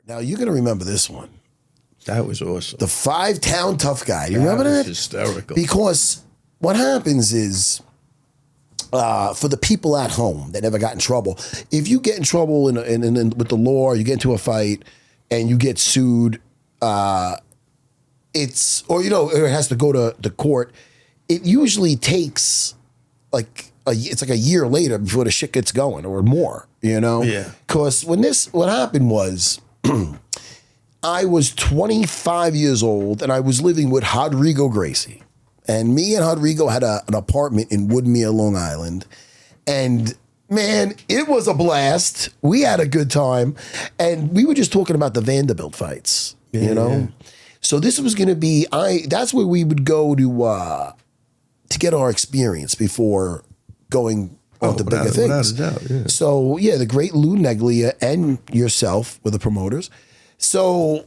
Now, you're going to remember this one. That was awesome. The 5-town tough guy. You remember that? Hysterical. Because what happens is, for the people at home that never got in trouble, if you get in trouble with the law, or you get into a fight and you get sued, or it has to go to the court, it usually takes it's like a year later before the shit gets going or more, Yeah. Because what happened was, I was 25 years old and I was living with Rodrigo Gracie. And me and Rodrigo had an apartment in Woodmere, Long Island. And man, it was a blast. We had a good time. And we were just talking about the Vanderbilt fights, Yeah. So this was going to be, that's where we would go to get our experience before going on to bigger things. Without a doubt, yeah. So yeah, the great Lou Neglia and yourself were the promoters. So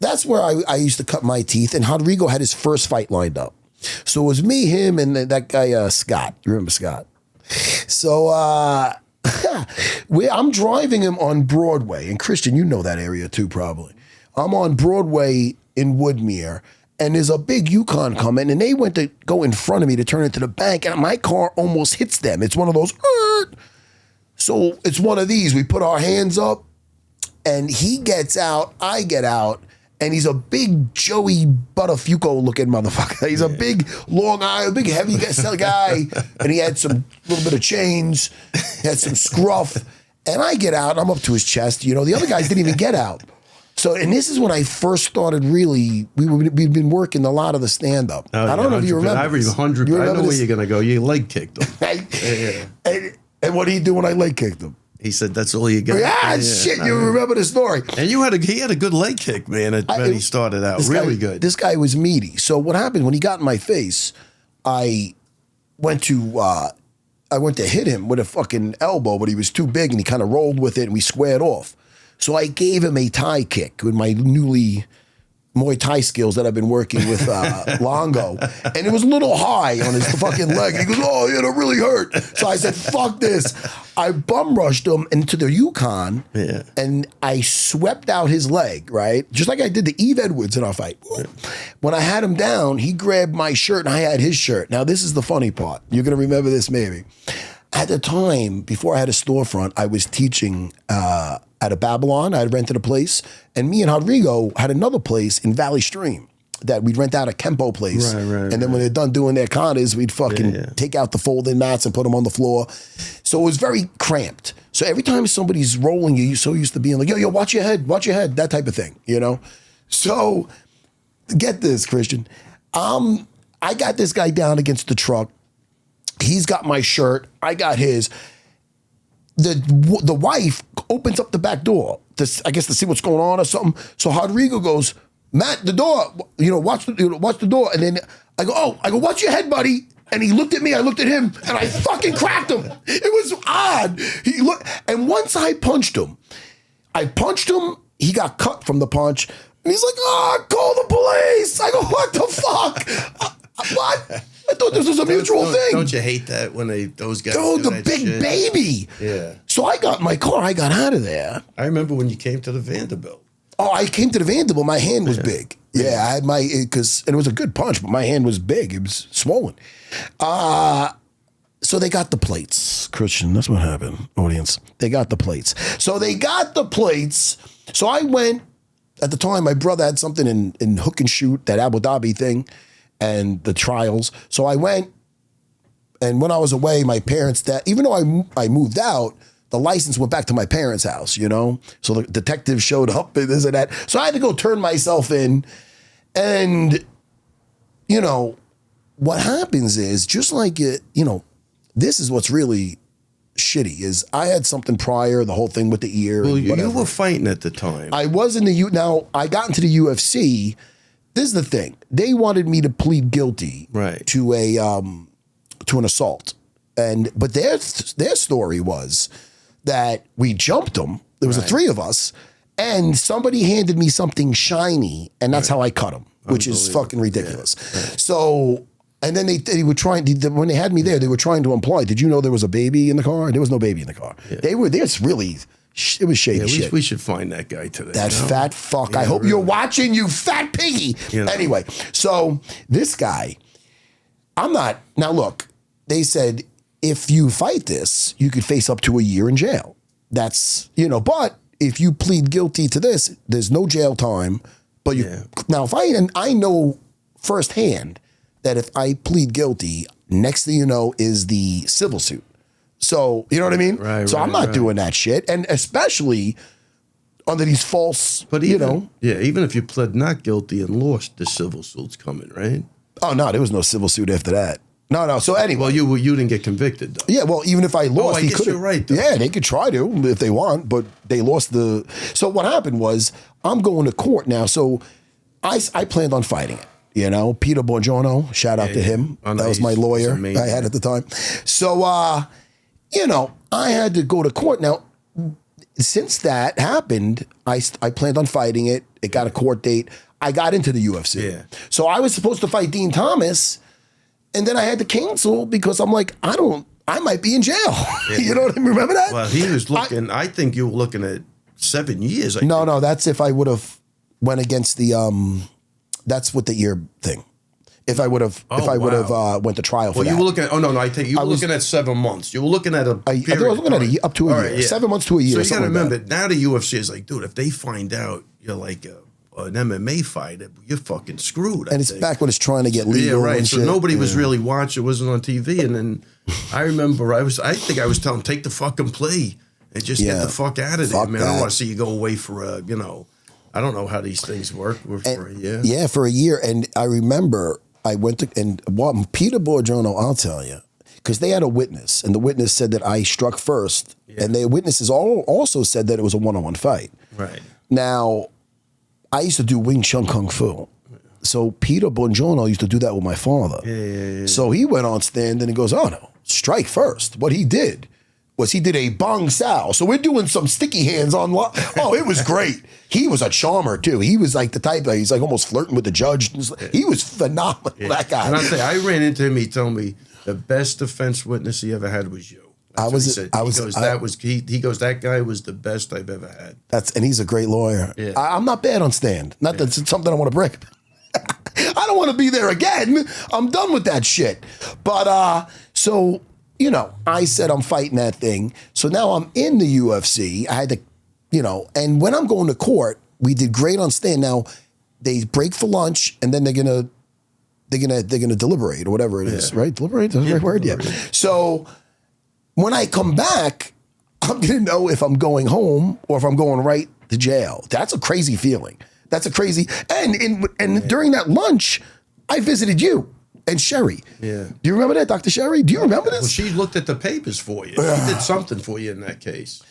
that's where I used to cut my teeth, and Rodrigo had his first fight lined up. So it was me, him, and that guy, Scott. You remember Scott? So I'm driving him on Broadway, and Christian, you know that area too, probably. I'm on Broadway in Woodmere, and there's a big Yukon coming, and they went to go in front of me to turn into the bank, and my car almost hits them. It's one of those, So it's one of these. We put our hands up, and he gets out, I get out, and he's a big Joey Buttafuoco looking motherfucker. He's a big, long eye, big, heavy guy, and he had some little bit of chains, he had some scruff, and I get out, and I'm up to his chest. The other guys didn't even get out. So, and this is when I first started really, we'd been working a lot of the stand-up. Oh, I don't know if you remember. I know where you're going to go. You leg kicked him. And what did he do when I leg kicked him? He said, "That's all you got." Yeah, shit, you remember the story. And he had a good leg kick, man, when he started out. Really good. This guy was meaty. So what happened, when he got in my face, I went to hit him with a fucking elbow, but he was too big, and he kind of rolled with it, and we squared off. So I gave him a Thai kick with my newly Muay Thai skills that I've been working with Longo. And it was a little high on his fucking leg. He goes, "Oh, yeah, that really hurt." So I said, "Fuck this." I bum rushed him into the Yukon, and I swept out his leg, right? Just like I did to Eve Edwards in our fight. When I had him down, he grabbed my shirt, and I had his shirt. Now, this is the funny part. You're going to remember this maybe. At the time, before I had a storefront, I was teaching at a Babylon. I had rented a place, and me and Rodrigo had another place in Valley Stream that we'd rent out a Kempo place. Right, and then when they're done doing their katas, we'd fucking take out the folding mats and put them on the floor. So it was very cramped. So every time somebody's rolling you, you're so used to being like, yo, watch your head, that type of thing, So get this, Christian. I got this guy down against the truck. He's got my shirt. I got his. The wife opens up the back door to see what's going on or something. So Rodrigo goes, "Matt, the door. Watch the door." And then I go, "Watch your head, buddy." And he looked at me. I looked at him, and I fucking cracked him. It was odd. He looked, and once I punched him. He got cut from the punch, and he's like, "Call the police." I go, "What the fuck? What?" I thought this was a mutual thing. Don't you hate that when those guys do the big shit? Baby. Yeah. So I got in my car. I got out of there. I remember when you came to the Vanderbilt. Oh, I came to the Vanderbilt. My hand was big. Yeah, I had and it was a good punch, but my hand was big. It was swollen. So they got the plates, Christian. That's what happened, audience. They got the plates. So So I went, at the time, my brother had something in hook and shoot, that Abu Dhabi thing, and the trials. So I went, and when I was away, my parents, even though I moved out, the license went back to my parents' house, So the detective showed up and this and that. So I had to go turn myself in. And, what happens is, just like, this is what's really shitty, is I had something prior, the whole thing with the ear. Well, you were fighting at the time. I was in now I got into the UFC. This is the thing. They wanted me to plead guilty to an assault. But their story was that we jumped them. There was the three of us, and somebody handed me something shiny, and that's how I cut them, which is fucking ridiculous. Yeah. So, and then they were trying, when they had me there, they were trying to imply, did you know there was a baby in the car? There was no baby in the car. Yeah. There's really It was shady Yeah, shit. we should find that guy today. That fat fuck. Yeah, I hope you're watching, you fat piggy. You know. Anyway, so this guy, I'm not. Now, look, they said if you fight this, you could face up to a year in jail. That's, but if you plead guilty to this, there's no jail time. But now, and I know firsthand that if I plead guilty, next thing you know is the civil suit. So, you know what I mean? Right, so I'm not doing that shit. And especially under these false, but even, even if you pled not guilty and lost, the civil suit's coming, right? Oh, no, there was no civil suit after that. No. So anyway. Well, you didn't get convicted, though. Yeah, well, even if I lost, I guess you're right, though. Yeah, they could try to if they want, but they lost the. So what happened was I'm going to court now. So I planned on fighting it. Peter Bongiorno, shout out to him. Oh, that was my lawyer I had at the time. So, I had to go to court. Now, since that happened, I planned on fighting it. It got a court date. I got into the UFC. Yeah. So I was supposed to fight Dean Thomas, and then I had to cancel because I'm like, I might be in jail. Yeah. You know what I mean? Remember that? Well, he was looking, I think you were looking at 7 years. No, that's if I would have went against the, that's with the ear thing. If I would have, went to trial for that. You were looking at, you were looking at 7 months. You were looking at a period. I was looking at up to a year. Yeah. 7 months to a year. So you got to remember, now the UFC is like, dude, if they find out you're like an MMA fighter, you're fucking screwed. And it's back when it's trying to get legal. Yeah, right. And so shit. Nobody was really watching. It wasn't on TV. And then I remember I think I was telling him, take the fucking plea and just get the fuck out of there, man. I don't want to see you go away for I don't know how these things work for a year. Yeah, for a year. And I remember I went to, and Peter Bongiorno, I'll tell you, because they had a witness, and the witness said that I struck first, and the witnesses also said that it was a one-on-one fight. Right. Now, I used to do Wing Chun Kung Fu. So Peter Bongiorno used to do that with my father. Yeah. So he went on stand and he goes, oh no, strike first. What he did was he did a bong sao. So we're doing some sticky hands on. Oh, it was great. He was a charmer too. He was like the type that he's like almost flirting with the judge. He was phenomenal, that guy. And I'll tell you, I ran into him. He told me the best defense witness he ever had was you. He goes, that guy was the best I've ever had. And he's a great lawyer. Yeah. I'm not bad on stand. Not that it's something I want to break. I don't want to be there again. I'm done with that shit. But so, I said I'm fighting that thing. So now I'm in the UFC. I had to, and when I'm going to court, we did great on stand. Now they break for lunch and then they're gonna deliberate or whatever it is, right? Deliberate, that's the right word? Yeah. So when I come back, I'm gonna know if I'm going home or if I'm going right to jail. That's a crazy feeling. That's a crazy, and during that lunch, I visited you and Sherry. Yeah. Do you remember that, Dr. Sherry? Do you remember this? Well, she looked at the papers for you. She did something for you in that case.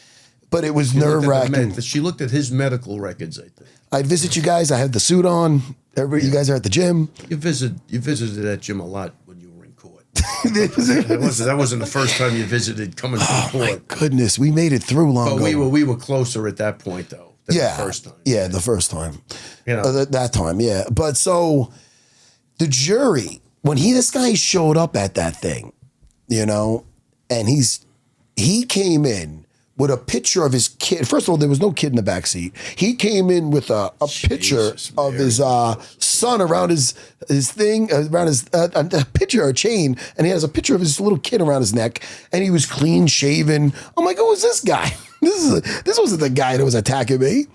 But it was nerve-wracking. She looked at his medical records, I think. I'd visit you guys. I had the suit on. You guys are at the gym. You visited that gym a lot when you were in court. That wasn't the first time you visited coming from court. Oh, my goodness. We made it through Longo. But we were closer at that point, though. The first time. Yeah, the first time. That time, yeah. But so the jury, when this guy showed up at that thing, and he came in with a picture of his kid. First of all, there was no kid in the backseat. He came in with a picture of his son around his thing, around his a picture, a chain, and he has a picture of his little kid around his neck, and he was clean shaven. I'm like, who is this guy? This wasn't the guy that was attacking me.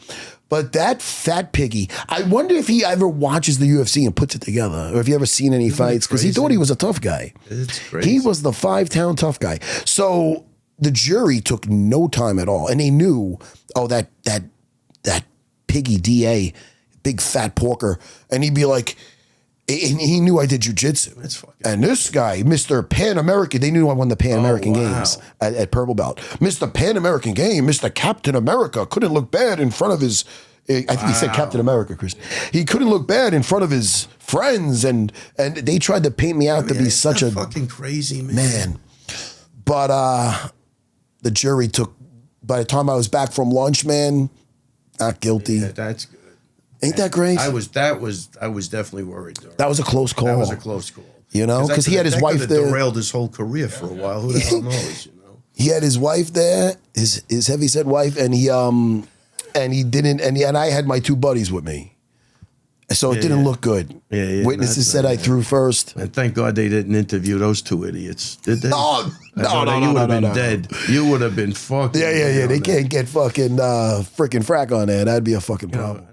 But that fat piggy, I wonder if he ever watches the UFC and puts it together, or if you ever seen any fights, because he thought he was a tough guy. It's crazy. He was the 5-town tough guy. So the jury took no time at all, and they knew, that piggy DA, big fat porker, and he'd be like, and he knew I did jujitsu. And this guy, Mr. Pan American, they knew I won the Pan American Games at Purple Belt. Mr. Pan American Game, Mr. Captain America couldn't look bad in front of his. I think he said Captain America, Chris. He couldn't look bad in front of his friends, and they tried to paint me out to be such a fucking crazy man. But the jury took. By the time I was back from lunch, man, not guilty. Yeah, that's good. Ain't that great? I was definitely worried. That was a close call. That was a close call. Because he had his wife there. Derailed his whole career for a while. Who the hell knows? He had his wife there, his heavyset wife, and I had my two buddies with me. So it didn't look good. Yeah, Witnesses said I threw first. And thank God they didn't interview those two idiots, did they? Oh, no. You would have been dead. You would have been fucking. Yeah. They can't get fucking freaking frack on there. That'd be a fucking problem.